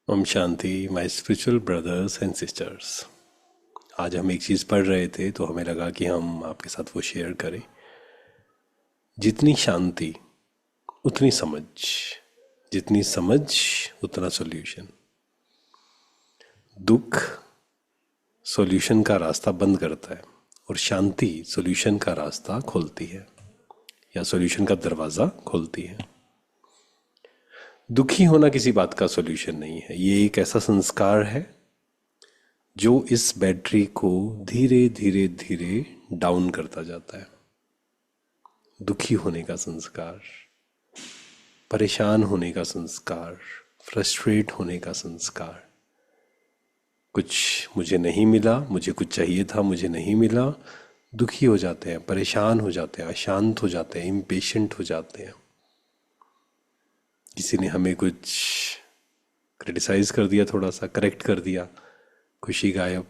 ओम शांति my spiritual brothers and sisters. आज हम एक चीज़ पढ़ रहे थे तो हमें लगा कि हम आपके साथ वो शेयर करें। जितनी शांति उतनी समझ, जितनी समझ उतना सॉल्यूशन। दुख सॉल्यूशन का रास्ता बंद करता है और शांति सॉल्यूशन का रास्ता खोलती है या सॉल्यूशन का दरवाज़ा खोलती है। दुखी होना किसी बात का सॉल्यूशन नहीं है। ये एक ऐसा संस्कार है जो इस बैटरी को धीरे धीरे धीरे डाउन करता जाता है। दुखी होने का संस्कार, परेशान होने का संस्कार, फ्रस्ट्रेट होने का संस्कार, कुछ मुझे नहीं मिला, मुझे कुछ चाहिए था, मुझे नहीं मिला, दुखी हो जाते हैं, परेशान हो जाते हैं, अशांत हो जाते हैं, इम्पेशेंट हो जाते हैं। किसी ने हमें कुछ क्रिटिसाइज कर दिया, थोड़ा सा करेक्ट कर दिया, खुशी गायब,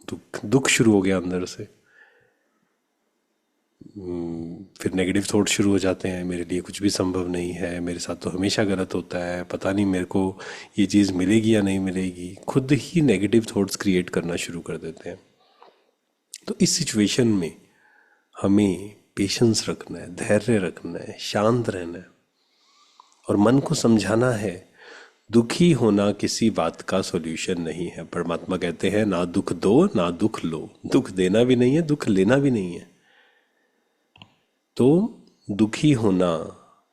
दुख दुख शुरू हो गया अंदर से। फिर नेगेटिव थॉट शुरू हो जाते हैं, मेरे लिए कुछ भी संभव नहीं है, मेरे साथ तो हमेशा गलत होता है, पता नहीं मेरे को ये चीज़ मिलेगी या नहीं मिलेगी। खुद ही नेगेटिव थॉट्स क्रिएट करना शुरू कर देते हैं। तो इस सिचुएशन में हमें पेशेंस रखना है, धैर्य रखना है, शांत रहना है और मन को समझाना है दुखी होना किसी बात का सॉल्यूशन नहीं है। परमात्मा कहते हैं ना दुख दो ना दुख लो। दुख देना भी नहीं है, दुख लेना भी नहीं है। तो दुखी होना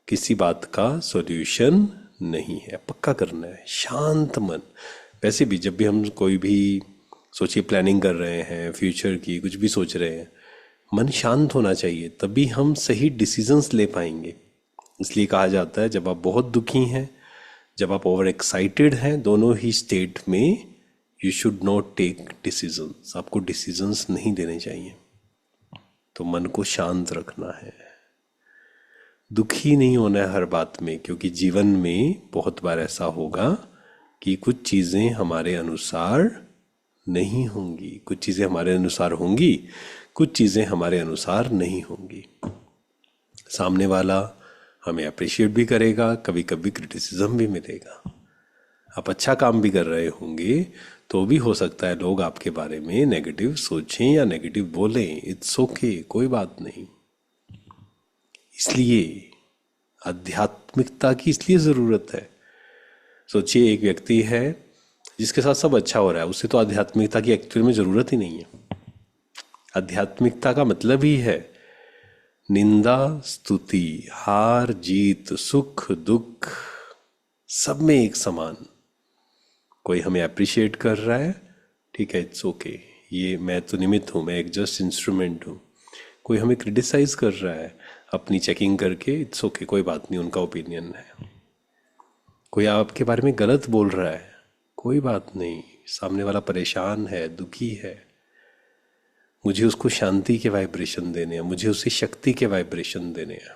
किसी बात का सॉल्यूशन नहीं है। पक्का करना है, शांत मन। वैसे भी जब भी हम कोई भी सोचिए प्लानिंग कर रहे हैं फ्यूचर की, कुछ भी सोच रहे हैं, मन शांत होना चाहिए, तभी हम सही डिसीजंस ले पाएंगे। इसलिए कहा जाता है जब आप बहुत दुखी हैं, जब आप ओवर एक्साइटेड हैं, दोनों ही स्टेट में you should not take decisions. आपको डिसीजंस नहीं देने चाहिए। तो मन को शांत रखना है, दुखी नहीं होना है हर बात में, क्योंकि जीवन में बहुत बार ऐसा होगा कि कुछ चीज़ें हमारे अनुसार नहीं होंगी, कुछ चीज़ें हमारे अनुसार होंगी, कुछ चीज़ें हमारे अनुसार नहीं होंगी। सामने वाला हमें अप्रिशिएट भी करेगा, कभी कभी क्रिटिसिज्म भी मिलेगा। आप अच्छा काम भी कर रहे होंगे तो भी हो सकता है लोग आपके बारे में नेगेटिव सोचें या नेगेटिव बोलें। इट्स ओके, कोई बात नहीं। इसलिए आध्यात्मिकता की इसलिए ज़रूरत है। सोचिए एक व्यक्ति है जिसके साथ सब अच्छा हो रहा है, उससे तो आध्यात्मिकता की एक्चुअल में ज़रूरत ही नहीं है। आध्यात्मिकता का मतलब ही है निंदा स्तुति, हार जीत, सुख दुख, सब में एक समान। कोई हमें अप्रिशिएट कर रहा है, ठीक है, इट्स ओके, ये मैं तो निमित्त हूँ, मैं एक जस्ट इंस्ट्रूमेंट हूँ। कोई हमें क्रिटिसाइज कर रहा है अपनी चेकिंग करके, इट्स ओके, कोई बात नहीं, उनका ओपिनियन है। कोई आपके बारे में गलत बोल रहा है, कोई बात नहीं, सामने वाला परेशान है, दुखी है, मुझे उसको शांति के वाइब्रेशन देने हैं, मुझे उसे शक्ति के वाइब्रेशन देने हैं।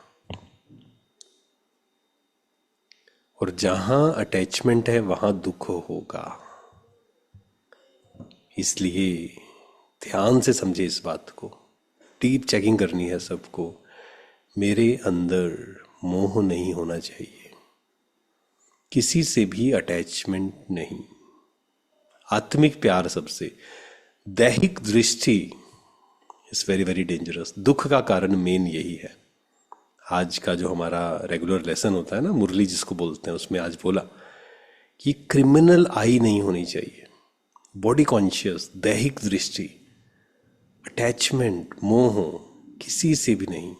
और जहां अटैचमेंट है वहां दुख होगा। इसलिए ध्यान से समझे इस बात को, डीप चेकिंग करनी है सबको। मेरे अंदर मोह नहीं होना चाहिए, किसी से भी अटैचमेंट नहीं, आत्मिक प्यार सबसे। दैहिक दृष्टि इज वेरी वेरी डेंजरस। दुख का कारण मेन यही है। आज का जो हमारा रेगुलर लेसन होता है ना, मुरली जिसको बोलते हैं, उसमें आज बोला कि क्रिमिनल आई नहीं होनी चाहिए। बॉडी कॉन्शियस, दैहिक दृष्टि, अटैचमेंट, मोह किसी से भी नहीं।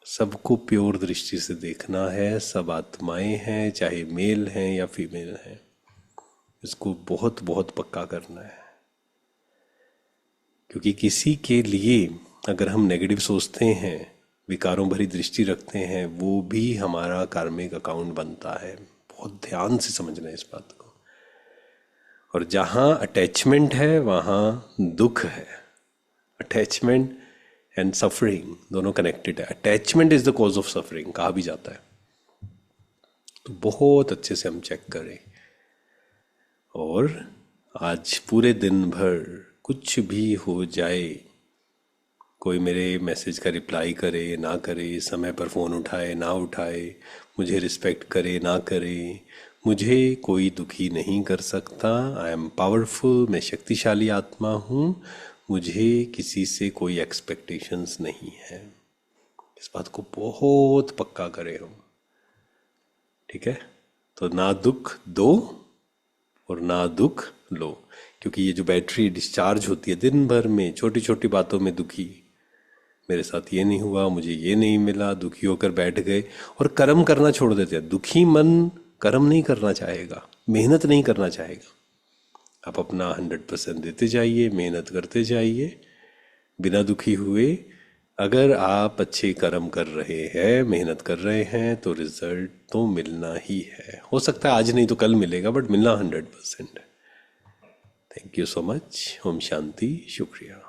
सबको प्योर दृष्टि से देखना है। सब आत्माएं हैं, चाहे मेल हैं या फीमेल हैं। इसको बहुत बहुत पक्का करना है, क्योंकि किसी के लिए अगर हम नेगेटिव सोचते हैं, विकारों भरी दृष्टि रखते हैं, वो भी हमारा कार्मिक अकाउंट बनता है। बहुत ध्यान से समझना है इस बात को। और जहाँ अटैचमेंट है वहाँ दुख है। अटैचमेंट एंड सफरिंग दोनों कनेक्टेड है। Attachment is the cause of suffering कहा भी जाता है। तो बहुत अच्छे से हम चेक करें। और आज पूरे दिन भर कुछ भी हो जाए, कोई मेरे मैसेज का रिप्लाई करे ना करे, समय पर फ़ोन उठाए ना उठाए, मुझे रिस्पेक्ट करे ना करे, मुझे कोई दुखी नहीं कर सकता। आई एम पावरफुल, मैं शक्तिशाली आत्मा हूँ। मुझे किसी से कोई एक्सपेक्टेशंस नहीं है। इस बात को बहुत पक्का करें हम। ठीक है, तो ना दुख दो और ना दुख लो, क्योंकि ये जो बैटरी डिस्चार्ज होती है दिन भर में छोटी छोटी बातों में दुखी, मेरे साथ ये नहीं हुआ, मुझे ये नहीं मिला, दुखी होकर बैठ गए और कर्म करना छोड़ देते हैं। दुखी मन कर्म नहीं करना चाहेगा, मेहनत नहीं करना चाहेगा। आप अपना 100% देते जाइए, मेहनत करते जाइए बिना दुखी हुए। अगर आप अच्छे कर्म कर रहे हैं, मेहनत कर रहे हैं, तो रिजल्ट तो मिलना ही है। हो सकता है आज नहीं तो कल मिलेगा, बट मिलना 100% है। Thank you so much. ओम शांति, शुक्रिया।